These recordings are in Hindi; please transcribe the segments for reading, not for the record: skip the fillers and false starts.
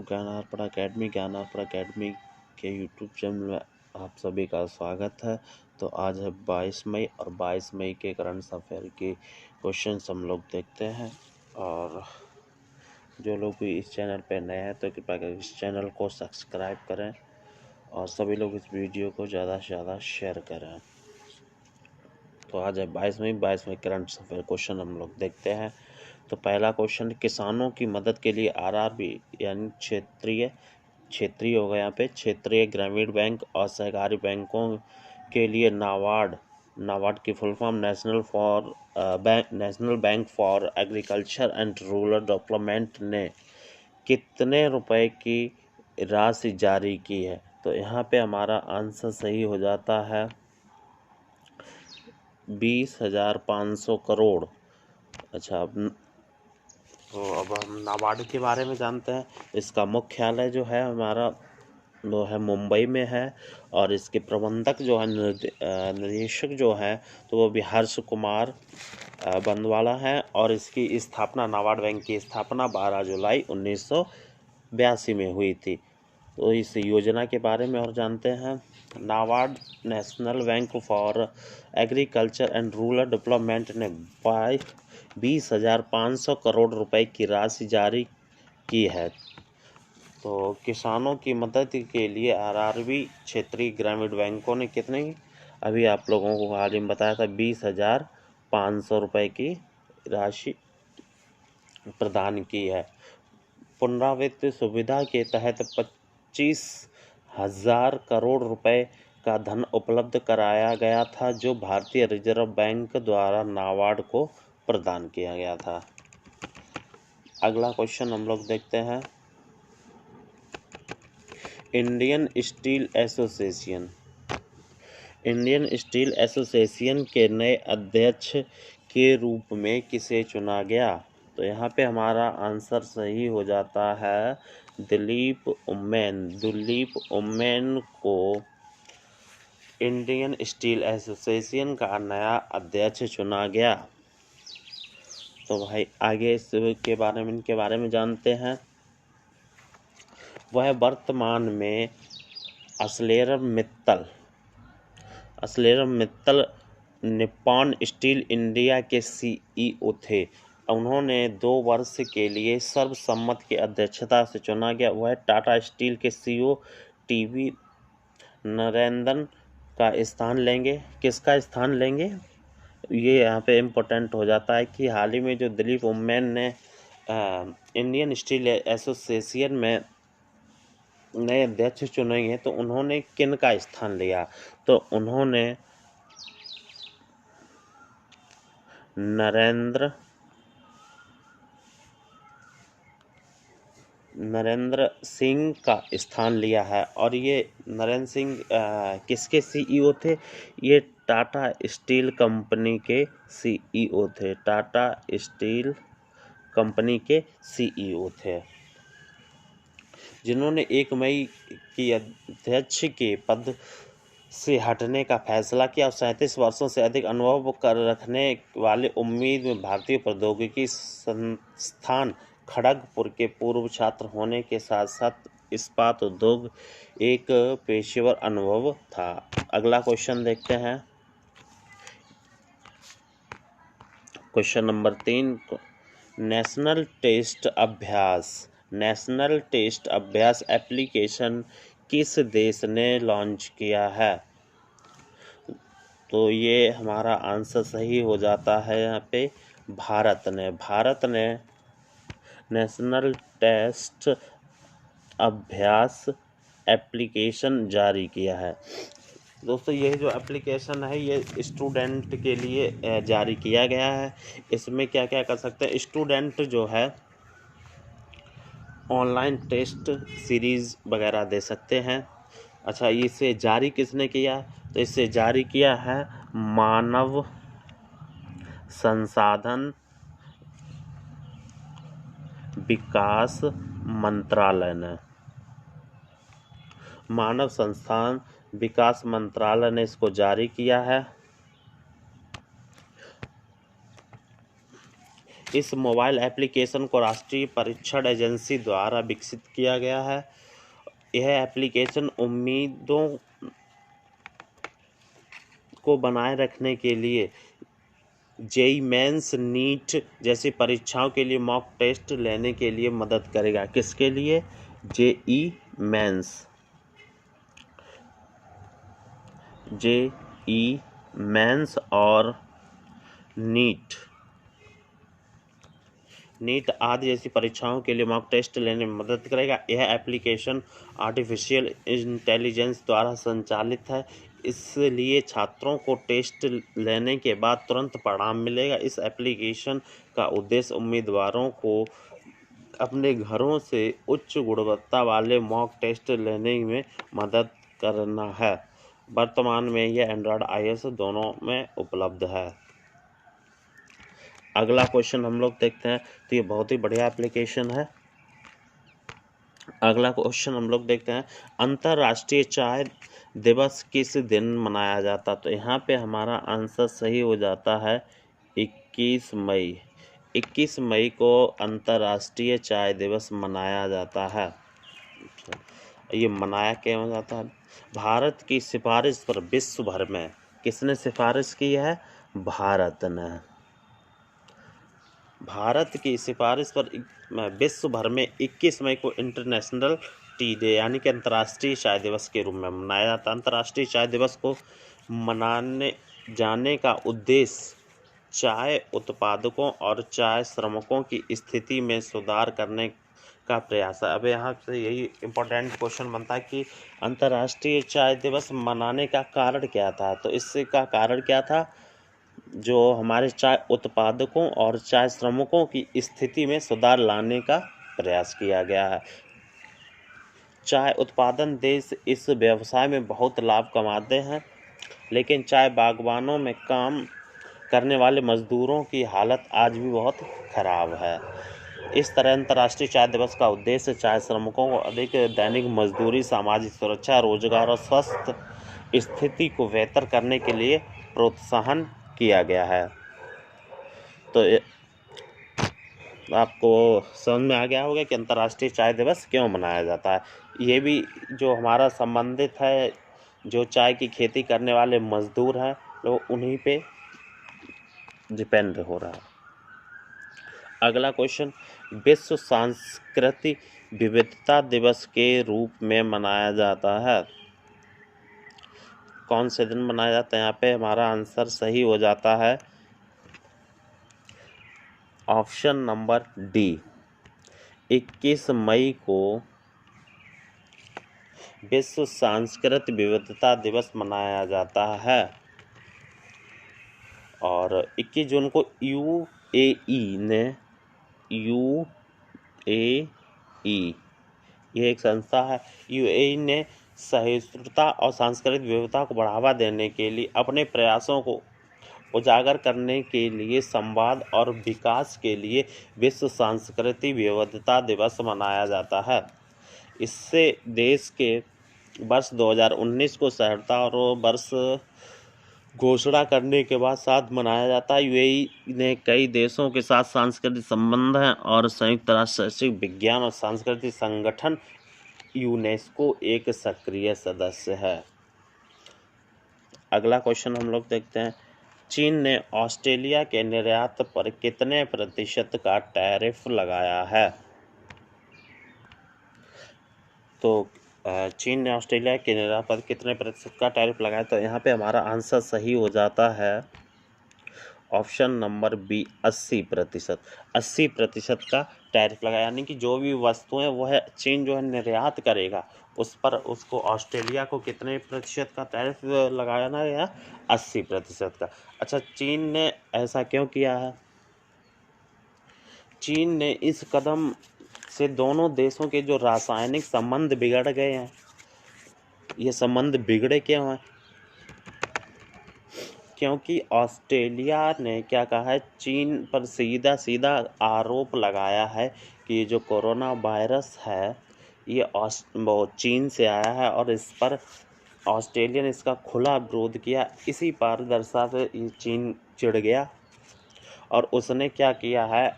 ज्ञानार्पण अकेडमी के यूट्यूब चैनल में आप सभी का स्वागत है। तो आज है 22 मई और 22 मई के करंट अफेयर के क्वेश्चंस हम लोग देखते हैं। और जो लोग भी इस चैनल पे नए हैं तो कृपया करके इस चैनल को सब्सक्राइब करें और सभी लोग इस वीडियो को ज़्यादा से ज़्यादा शेयर करें। तो आज है 22 मई करंट अफेयर क्वेश्चन हम लोग देखते हैं। तो पहला क्वेश्चन, किसानों की मदद के लिए आरआरबी यानी क्षेत्रीय हो गया यहाँ पे क्षेत्रीय ग्रामीण बैंक और सहकारी बैंकों के लिए नाबार्ड की full form national bank for agriculture and rural development ने कितने रुपए की राशि जारी की है? तो यहाँ पे हमारा आंसर सही हो जाता है 20,500 करोड़। अच्छा, तो अब हम नाबार्ड के बारे में जानते हैं। इसका मुख्यालय जो है हमारा वो है मुंबई में है और इसके प्रबंधक जो है निदेशक जो है तो वो भी हर्ष कुमार बंदवाला है। और इसकी स्थापना नाबार्ड बैंक की स्थापना 12 जुलाई 1982 में हुई थी। तो इस योजना के बारे में और जानते हैं। NABARD national bank for agriculture and rural development ने 20,500 करोड़ रुपए की राशि जारी की है। तो किसानों की मदद के लिए आरआरबी क्षेत्रीय ग्रामीण बैंकों ने कितने, अभी आप लोगों को हाल ही में बताया था, 20,500 रुपए की राशि प्रदान की है। पुनरावृत्ति सुविधा के तहत 25,000 करोड़ रुपए का धन उपलब्ध कराया गया था जो भारतीय रिजर्व बैंक द्वारा नाबार्ड को प्रदान किया गया था। अगला क्वेश्चन हम लोग देखते हैं। इंडियन स्टील एसोसिएशन के नए अध्यक्ष के रूप में किसे चुना गया? तो यहाँ पे हमारा आंसर सही हो जाता है दिलीप उम्मेन को इंडियन स्टील एसोसिएशन का नया अध्यक्ष चुना गया। तो भाई आगे इनके बारे में जानते हैं। वह वर्तमान में ArcelorMittal निप्पॉन स्टील इंडिया के CEO थे। उन्होंने 2 वर्ष के लिए सर्वसम्मति की अध्यक्षता से चुना गया। वह टाटा स्टील के CEO टीवी नरेंद्रन का स्थान लेंगे। किसका स्थान लेंगे? ये यहाँ पे इम्पोर्टेंट हो जाता है कि हाल ही में जो दिलीप उम्मेन ने इंडियन स्टील एसोसिएशन में नए अध्यक्ष चुने हैं तो उन्होंने किन का स्थान लिया? तो उन्होंने नरेंद्र सिंह का स्थान लिया है। और ये नरेंद्र सिंह किसके CEO थे? ये टाटा स्टील कंपनी के CEO थे। टाटा स्टील कंपनी के CEO थे जिन्होंने 1 मई की अध्यक्ष के पद से हटने का फैसला किया और 37 वर्षों से अधिक अनुभव रखने वाले उम्मीद में भारतीय प्रौद्योगिकी संस्थान खड़गपुर के पूर्व छात्र होने के साथ साथ इस्पात उद्योग एक पेशेवर अनुभव था। अगला क्वेश्चन देखते हैं। क्वेश्चन नंबर 3, नेशनल टेस्ट अभ्यास एप्लीकेशन किस देश ने लॉन्च किया है? तो ये हमारा आंसर सही हो जाता है यहाँ पे भारत ने नेशनल टेस्ट अभ्यास एप्लीकेशन जारी किया है। दोस्तों ये जो एप्लीकेशन है ये स्टूडेंट के लिए जारी किया गया है। इसमें क्या क्या कर सकते हैं स्टूडेंट जो है, ऑनलाइन टेस्ट सीरीज़ वगैरह दे सकते हैं। अच्छा, इसे जारी किसने किया? तो इसे जारी किया है मानव संसाधन विकास मंत्रालय ने। मानव संसाधन विकास मंत्रालय ने इसको जारी किया है। इस मोबाइल एप्लीकेशन को राष्ट्रीय परीक्षण एजेंसी द्वारा विकसित किया गया है। यह एप्लीकेशन उम्मीदों को बनाए रखने के लिए जेईई मेंस, नीट जैसी परीक्षाओं के लिए मॉक टेस्ट लेने के लिए मदद करेगा। किसके लिए? जेईई मेंस और नीट आदि जैसी परीक्षाओं के लिए मॉक टेस्ट लेने में मदद करेगा। यह एप्लीकेशन आर्टिफिशियल इंटेलिजेंस द्वारा संचालित है, इसलिए छात्रों को टेस्ट लेने के बाद तुरंत परिणाम मिलेगा। इस एप्लीकेशन का उद्देश्य उम्मीदवारों को अपने घरों से उच्च गुणवत्ता वाले मॉक टेस्ट लेने में मदद करना है। वर्तमान में यह एंड्रॉयड iOS दोनों में उपलब्ध है। अगला क्वेश्चन हम लोग देखते हैं, तो ये बहुत ही बढ़िया एप्लीकेशन है। अगला क्वेश्चन हम लोग देखते हैं, अंतर्राष्ट्रीय चाय दिवस किस दिन मनाया जाता? तो यहाँ पे हमारा आंसर सही हो जाता है 21 मई। 21 मई को अंतर्राष्ट्रीय चाय दिवस मनाया जाता है। ये मनाया क्यों जाता है? भारत की सिफारिश पर विश्व भर में किसने सिफारिश की है? भारत ने। भारत की सिफारिश पर विश्व भर में 21 मई को इंटरनेशनल टी डे यानी कि अंतर्राष्ट्रीय चाय दिवस के रूप में मनाया जाता है। अंतर्राष्ट्रीय चाय दिवस को मनाने जाने का उद्देश्य चाय उत्पादकों और चाय श्रमिकों की स्थिति में सुधार करने का प्रयास है। अब यहाँ से यही इम्पोर्टेंट क्वेश्चन बनता है कि अंतर्राष्ट्रीय चाय दिवस मनाने का कारण क्या था? तो इससे का कारण क्या था? जो हमारे चाय उत्पादकों और चाय श्रमिकों की स्थिति में सुधार लाने का प्रयास किया गया है। चाय उत्पादन देश इस व्यवसाय में बहुत लाभ कमाते हैं, लेकिन चाय बागवानों में काम करने वाले मजदूरों की हालत आज भी बहुत खराब है। इस तरह अंतर्राष्ट्रीय चाय दिवस का उद्देश्य चाय श्रमिकों को अधिक दैनिक मजदूरी, सामाजिक सुरक्षा, रोजगार और स्वस्थ स्थिति को बेहतर करने के लिए प्रोत्साहन किया गया है। तो आपको समझ में आ गया होगा कि अंतर्राष्ट्रीय चाय दिवस क्यों मनाया जाता है। ये भी जो हमारा संबंधित है, जो चाय की खेती करने वाले मजदूर हैं, तो उन्हीं पे डिपेंड हो रहा है। अगला क्वेश्चन, विश्व सांस्कृतिक विविधता दिवस के रूप में मनाया जाता है। कौन से दिन मनाया जाता है? यहाँ पे हमारा आंसर सही हो जाता है ऑप्शन नंबर डी। 21 मई को विश्व सांस्कृतिक विविधता दिवस मनाया जाता है और 21 जून को यूएई ये एक संस्था है। यूएई ने सहिष्णुता और सांस्कृतिक विविधता को बढ़ावा देने के लिए अपने प्रयासों को उजागर करने के लिए संवाद और विकास के लिए विश्व सांस्कृतिक विविधता दिवस मनाया जाता है। इससे देश के वर्ष 2019 को सहर्ता और वर्ष घोषणा करने के बाद साथ मनाया जाता है। यूएई ने कई देशों के साथ सांस्कृतिक संबंध हैं और संयुक्त राष्ट्र शैक्षिक विज्ञान और सांस्कृतिक संगठन यूनेस्को एक सक्रिय सदस्य है। अगला क्वेश्चन हम लोग देखते हैं, चीन ने ऑस्ट्रेलिया के निर्यात पर कितने प्रतिशत का टैरिफ लगाया है? तो चीन ने ऑस्ट्रेलिया के निर्यात पर कितने प्रतिशत का टैरिफ लगाया? तो यहाँ पे हमारा आंसर सही हो जाता है ऑप्शन नंबर बी 80%। 80% का टैरिफ लगाया, यानी कि जो भी वस्तुएं वो है चीन जो है निर्यात करेगा उस पर उसको ऑस्ट्रेलिया को कितने प्रतिशत का टैरिफ लगाना है? या 80% का। अच्छा, चीन ने ऐसा क्यों किया है? चीन ने इस कदम से दोनों देशों के जो रासायनिक संबंध बिगड़ गए हैं, ये संबंध बिगड़े क्यों हैं? क्योंकि ऑस्ट्रेलिया ने क्या कहा है, चीन पर सीधा सीधा आरोप लगाया है कि ये जो कोरोना वायरस है ये चीन से आया है और इस पर ऑस्ट्रेलिया ने इसका खुला विरोध किया। इसी पारदर्शिता से चीन चिढ़ गया और उसने क्या किया है,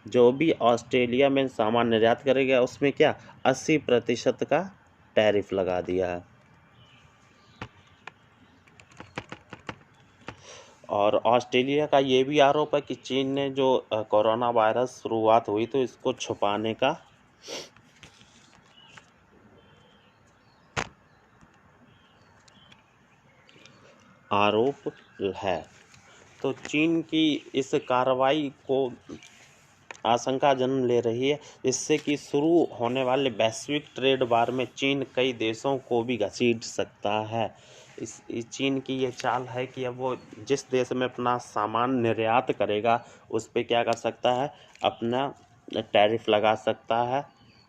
जो भी ऑस्ट्रेलिया में सामान निर्यात करेगा उसमें क्या 80% का टैरिफ लगा दिया है। और ऑस्ट्रेलिया का ये भी आरोप है कि चीन ने जो कोरोना वायरस शुरुआत हुई तो इसको छुपाने का आरोप है। तो चीन की इस कार्रवाई को आशंका जन्म ले रही है, जिससे कि शुरू होने वाले वैश्विक ट्रेड वार में चीन कई देशों को भी घसीट सकता है। इस चीन की ये चाल है कि अब वो जिस देश में अपना सामान निर्यात करेगा उस पे क्या कर सकता है, अपना टैरिफ लगा सकता है।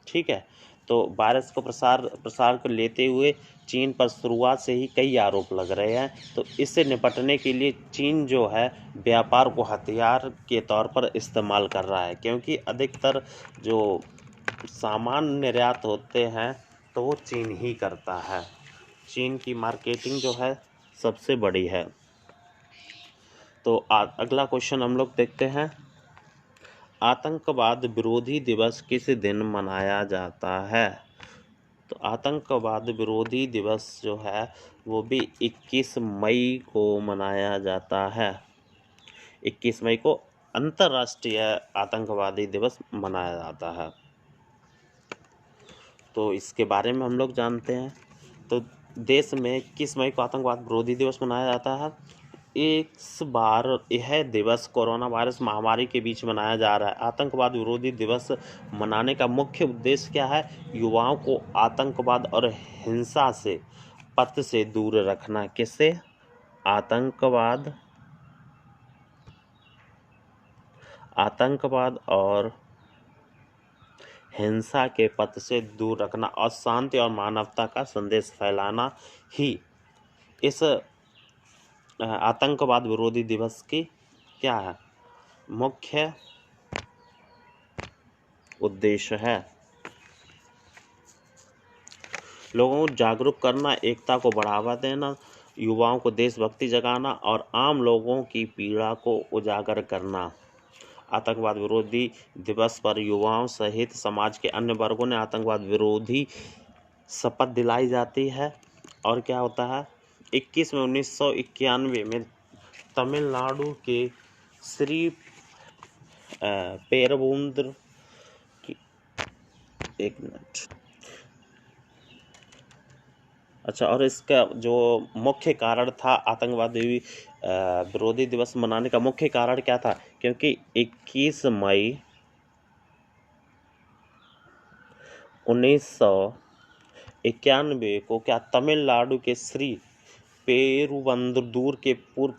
ठीक है, तो वायरस को प्रसार को लेते हुए चीन पर शुरुआत से ही कई आरोप लग रहे हैं। तो इससे निपटने के लिए चीन जो है व्यापार को हथियार के तौर पर इस्तेमाल कर रहा है, क्योंकि अधिकतर जो सामान निर्यात होते हैं तो वो चीन ही करता है। चीन की मार्केटिंग जो है सबसे बड़ी है। तो अगला क्वेश्चन हम लोग देखते हैं, आतंकवाद विरोधी दिवस किस दिन मनाया जाता है? तो आतंकवाद विरोधी दिवस जो है वो भी 21 मई को मनाया जाता है। 21 मई को अंतर्राष्ट्रीय आतंकवादी दिवस मनाया जाता है। तो इसके बारे में हम लोग जानते हैं। तो देश में 21 मई को आतंकवाद विरोधी दिवस मनाया जाता है। इस बार यह दिवस कोरोना वायरस महामारी के बीच मनाया जा रहा है। आतंकवाद विरोधी दिवस मनाने का मुख्य उद्देश्य क्या है? युवाओं को आतंकवाद और हिंसा से पथ से दूर रखना। किससे? आतंकवाद और हिंसा के पथ से दूर रखना और शांति और मानवता का संदेश फैलाना ही इस आतंकवाद विरोधी दिवस की क्या है? मुख्य उद्देश्य है। लोगों को जागरूक करना, एकता को बढ़ावा देना, युवाओं को देशभक्ति जगाना और आम लोगों की पीड़ा को उजागर करना। आतंकवाद विरोधी दिवस पर युवाओं सहित समाज के अन्य वर्गों ने आतंकवाद विरोधी शपथ दिलाई जाती है। और क्या होता है, 21 में 1991 में तमिलनाडु के श्री पेरुंबदूर की, एक मिनट, अच्छा, और इसका जो मुख्य कारण था आतंकवाद विरोधी दिवस मनाने का मुख्य कारण क्या था? क्योंकि 21 मई 1991 को क्या तमिलनाडु के श्री पेरुंबदूर के पूर्व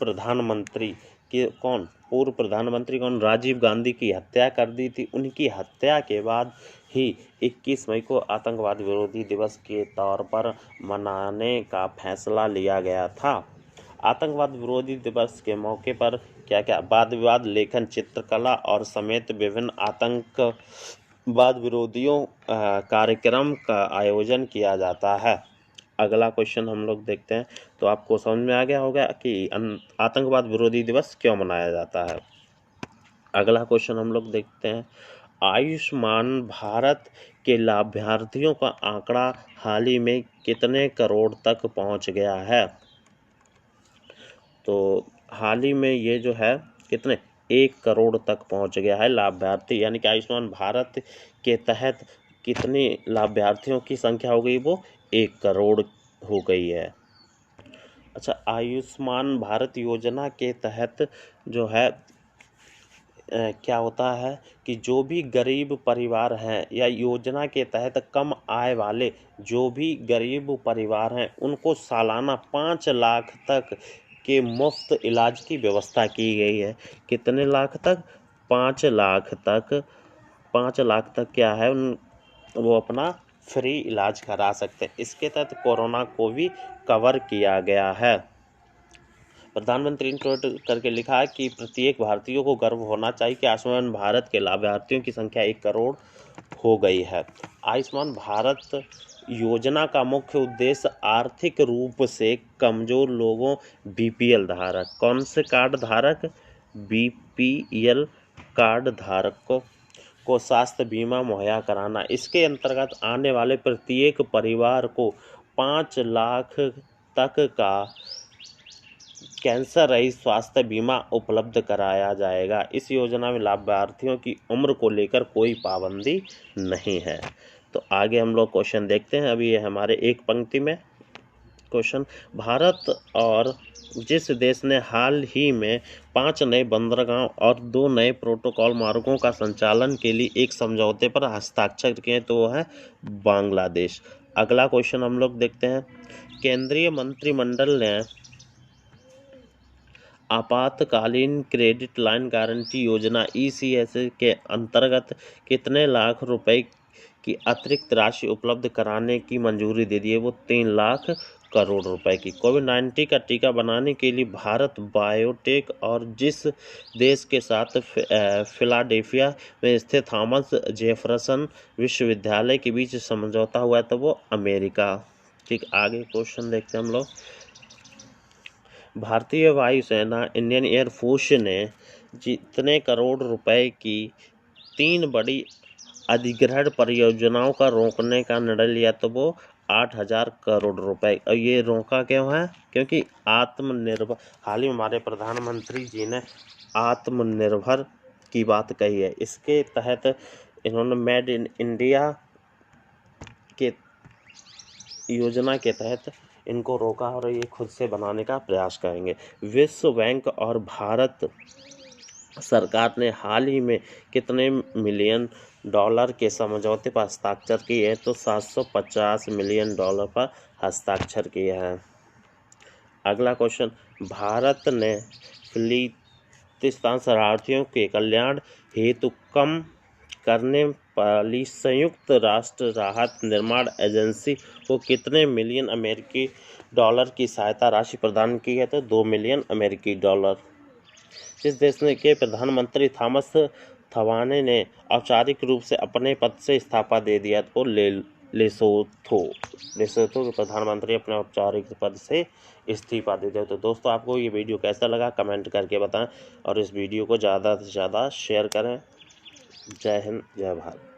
प्रधानमंत्री राजीव गांधी की हत्या कर दी थी। उनकी हत्या के बाद ही 21 मई को आतंकवाद विरोधी दिवस के तौर पर मनाने का फैसला लिया गया था। आतंकवाद विरोधी दिवस के मौके पर क्या क्या वाद विवाद, लेखन, चित्रकला और समेत विभिन्न आतंकवाद विरोधियों कार्यक्रम का आयोजन किया जाता है। अगला क्वेश्चन हम लोग देखते हैं। तो आपको समझ में आ गया होगा कि आतंकवाद विरोधी दिवस क्यों मनाया जाता है। अगला क्वेश्चन हम लोग देखते हैं, आयुष्मान भारत के लाभार्थियों का आंकड़ा हाल ही में कितने करोड़ तक पहुंच गया है? तो हाल ही में ये जो है कितने 1 करोड़ तक पहुंच गया है लाभार्थी, यानी कि आयुष्मान भारत के तहत कितने लाभार्थियों की संख्या हो गई? वो 1 करोड़ हो गई है। अच्छा, आयुष्मान भारत योजना के तहत जो है क्या होता है कि जो भी गरीब परिवार हैं या योजना के तहत कम आय वाले जो भी गरीब परिवार हैं उनको सालाना 5 लाख तक के मुफ्त इलाज की व्यवस्था की गई है। कितने लाख तक? 5 लाख तक। 5 लाख तक क्या है, वो अपना फ्री इलाज करा सकते हैं। इसके तहत कोरोना को भी कवर किया गया है। प्रधानमंत्री ने ट्वीट करके लिखा है कि प्रत्येक भारतीय को गर्व होना चाहिए कि आयुष्मान भारत के लाभार्थियों की संख्या 1 करोड़ हो गई है। आयुष्मान भारत योजना का मुख्य उद्देश्य आर्थिक रूप से कमजोर लोगों, बीपीएल धारक, कौन से कार्ड धारक? बीपीएल कार्ड धारकों को स्वास्थ्य बीमा मुहैया कराना। इसके अंतर्गत आने वाले प्रत्येक परिवार को 5 लाख तक का कैंसर रहित स्वास्थ्य बीमा उपलब्ध कराया जाएगा। इस योजना में लाभार्थियों की उम्र को लेकर कोई पाबंदी नहीं है। तो आगे हम लोग क्वेश्चन देखते हैं। अभी ये हमारे एक पंक्ति में क्वेश्चन, भारत और जिस देश ने हाल ही में 5 नए बंदरगाह और 2 नए प्रोटोकॉल मार्गों का संचालन के लिए एक समझौते पर हस्ताक्षर किए तो वो है बांग्लादेश। अगला क्वेश्चन हम लोग देखते हैं। केंद्रीय मंत्रिमंडल ने आपातकालीन क्रेडिट लाइन गारंटी योजना ECS के अंतर्गत कितने लाख रुपए की अतिरिक्त राशि उपलब्ध कराने की मंजूरी दे दी है? वो 3 लाख करोड़ रुपए की। कोविड-19 का टीका बनाने के लिए भारत बायोटेक और जिस देश के साथ फिलाडेल्फिया में स्थित थॉमस जेफरसन विश्वविद्यालय के बीच समझौता हुआ तो वो अमेरिका। ठीक, आगे क्वेश्चन देखते हैं हम लोग। भारतीय वायुसेना इंडियन एयरफोर्स ने जितने करोड़ रुपए की 3 बड़ी अधिग्रहण परियोजनाओं का रोकने का निर्णय लिया तो वो 8,000 करोड़ रुपए। और ये रोका क्यों है? क्योंकि आत्मनिर्भर, हाल ही हमारे प्रधानमंत्री जी ने आत्मनिर्भर की बात कही है। इसके तहत इन्होंने मेड इन इंडिया के योजना के तहत इनको रोका और ये खुद से बनाने का प्रयास करेंगे। विश्व बैंक और भारत सरकार ने हाल ही में कितने मिलियन डॉलर के समझौते पर हस्ताक्षर किए हैं? तो 750 मिलियन डॉलर पर हस्ताक्षर किए हैं। अगला क्वेश्चन, भारत ने फिलिस्तीन शरणार्थियों के कल्याण हेतु कम करने वाली संयुक्त राष्ट्र राहत निर्माण एजेंसी को कितने मिलियन अमेरिकी डॉलर की सहायता राशि प्रदान की है? तो 2 मिलियन अमेरिकी डॉलर। जिस देश के प्रधानमंत्री थॉमस थवाने ने औपचारिक रूप से अपने पद से इस्तीफा दे दिया तो लेसोथो के प्रधानमंत्री अपने औपचारिक पद से इस्तीफा दे दिया। तो दोस्तों, आपको ये वीडियो कैसा लगा कमेंट करके बताएं और इस वीडियो को ज़्यादा से ज़्यादा शेयर करें। जय हिंद, जय भारत।